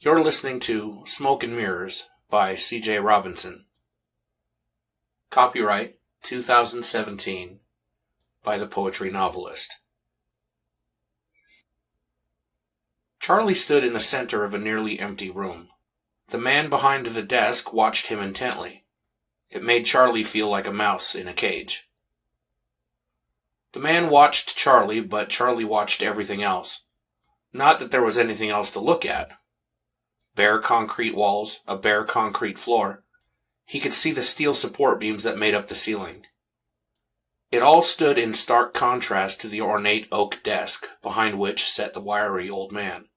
You're listening to Smoke and Mirrors by C.J. Robinson. Copyright 2017 by the Poetry Novelist. Charlie stood in the center of a nearly empty room. The man behind the desk watched him intently. It made Charlie feel like a mouse in a cage. The man watched Charlie, but Charlie watched everything else. Not that there was anything else to look at. Bare concrete walls, a bare concrete floor. He could see the steel support beams that made up the ceiling. It all stood in stark contrast to the ornate oak desk, behind which sat the wiry old man.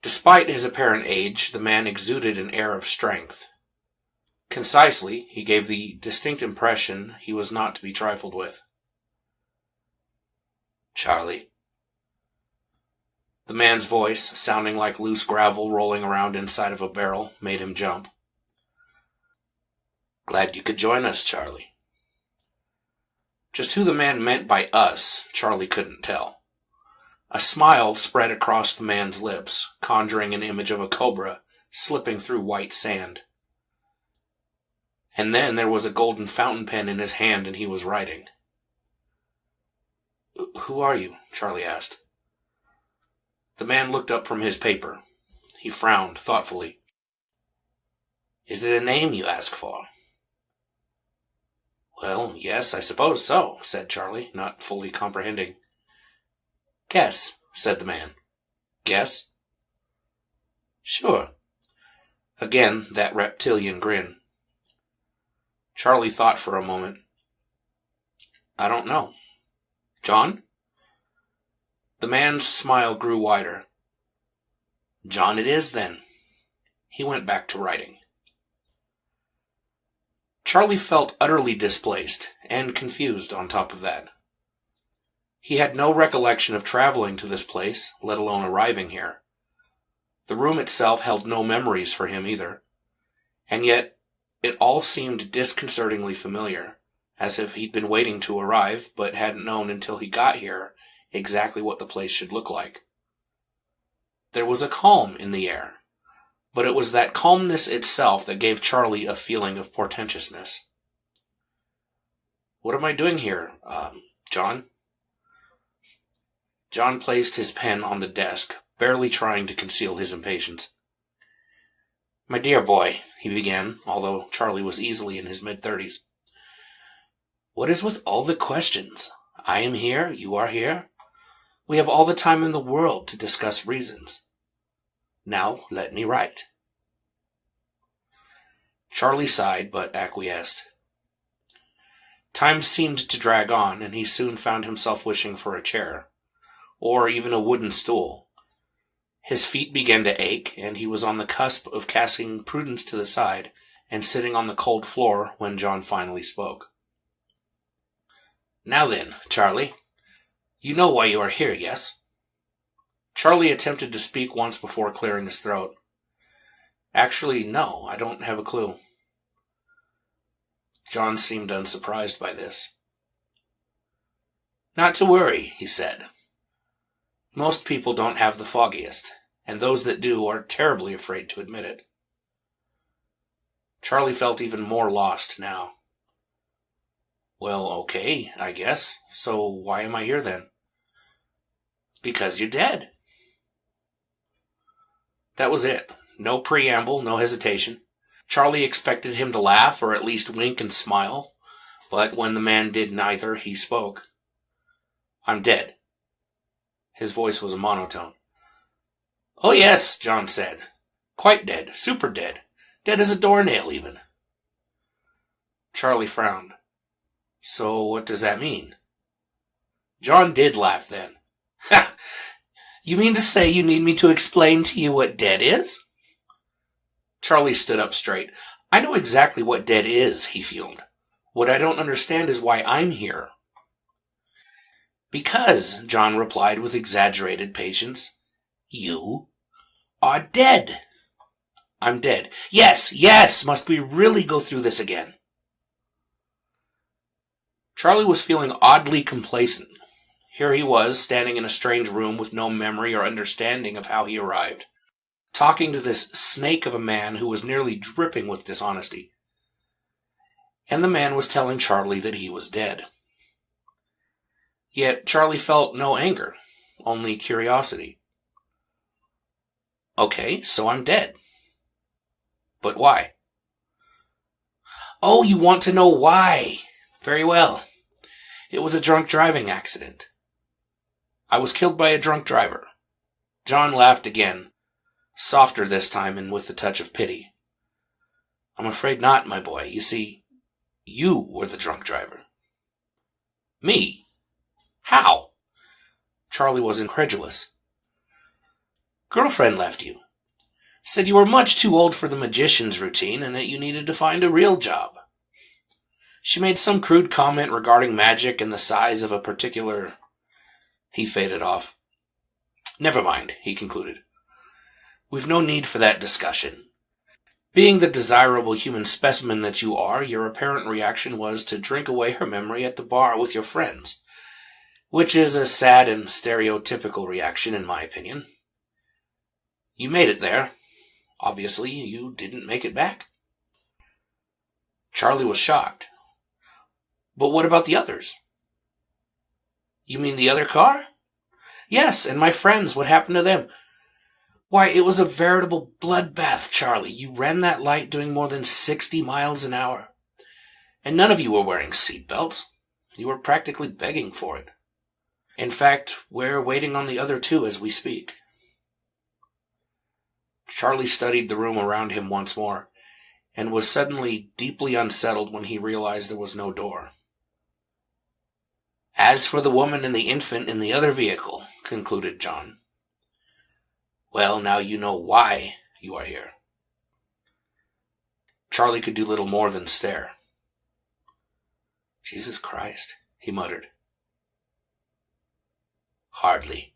Despite his apparent age, the man exuded an air of strength. Concisely, he gave the distinct impression he was not to be trifled with. "Charlie." The man's voice, sounding like loose gravel rolling around inside of a barrel, made him jump. "Glad you could join us, Charlie." Just who the man meant by us, Charlie couldn't tell. A smile spread across the man's lips, conjuring an image of a cobra slipping through white sand. And then there was a golden fountain pen in his hand and he was writing. "Who are you?" Charlie asked. The man looked up from his paper. He frowned thoughtfully. "Is it a name you ask for?" "Well, yes, I suppose so," said Charlie, not fully comprehending. "Guess," said the man. "Guess?" "Sure." Again, that reptilian grin. Charlie thought for a moment. "I don't know. John?" The man's smile grew wider. "John it is, then." He went back to writing. Charlie felt utterly displaced, and confused on top of that. He had no recollection of traveling to this place, let alone arriving here. The room itself held no memories for him either. And yet, it all seemed disconcertingly familiar, as if he'd been waiting to arrive, but hadn't known until he got here exactly what the place should look like. There was a calm in the air, but it was that calmness itself that gave Charlie a feeling of portentousness. "What am I doing here, John?" John placed his pen on the desk, barely trying to conceal his impatience. "My dear boy," he began, although Charlie was easily in his mid-30s. "What is with all the questions? I am here, you are here. We have all the time in the world to discuss reasons. Now let me write." Charlie sighed, but acquiesced. Time seemed to drag on, and he soon found himself wishing for a chair, or even a wooden stool. His feet began to ache, and he was on the cusp of casting prudence to the side and sitting on the cold floor when John finally spoke. "Now then, Charlie, you know why you are here, yes?" Charlie attempted to speak once before clearing his throat. "Actually, no, I don't have a clue." John seemed unsurprised by this. "Not to worry," he said. "Most people don't have the foggiest, and those that do are terribly afraid to admit it." Charlie felt even more lost now. "Well, okay, I guess. So why am I here then?" "Because you're dead." That was it. No preamble, no hesitation. Charlie expected him to laugh or at least wink and smile, but when the man did neither, he spoke. "I'm dead." His voice was a monotone. "Oh yes," John said. "Quite dead. Super dead. Dead as a doornail, even." Charlie frowned. "So what does that mean?" John did laugh then. "Ha! You mean to say you need me to explain to you what dead is?" Charlie stood up straight. "I know exactly what dead is," he fumed. "What I don't understand is why I'm here." "Because," John replied with exaggerated patience, "you are dead." "I'm dead." Yes, yes! Must we really go through this again?" Charlie was feeling oddly complacent. Here he was, standing in a strange room with no memory or understanding of how he arrived, talking to this snake of a man who was nearly dripping with dishonesty. And the man was telling Charlie that he was dead. Yet Charlie felt no anger, only curiosity. Okay, so I'm dead. But why? Oh, you want to know why? Very well. It was a drunk driving accident. I was killed by a drunk driver. John laughed again, softer this time and with a touch of pity. I'm afraid not, my boy. You see, you were the drunk driver. Me? How? Charlie was incredulous. Girlfriend left you. Said you were much too old for the magician's routine and that you needed to find a real job. She made some crude comment regarding magic and the size of a particular... He faded off. Never mind, he concluded. We've no need for that discussion. Being the desirable human specimen that you are, your apparent reaction was to drink away her memory at the bar with your friends, which is a sad and stereotypical reaction, in my opinion. You made it there. Obviously, you didn't make it back. Charlie was shocked. But what about the others? You mean the other car? Yes, and my friends, what happened to them? Why, it was a veritable bloodbath, Charlie. You ran that light doing more than 60 miles an hour. And none of you were wearing seatbelts. You were practically begging for it. In fact, we're waiting on the other two as we speak. Charlie studied the room around him once more, and was suddenly deeply unsettled when he realized there was no door. As for the woman and the infant in the other vehicle, concluded John. Well, now you know why you are here. Charlie could do little more than stare. Jesus Christ, he muttered. Hardly.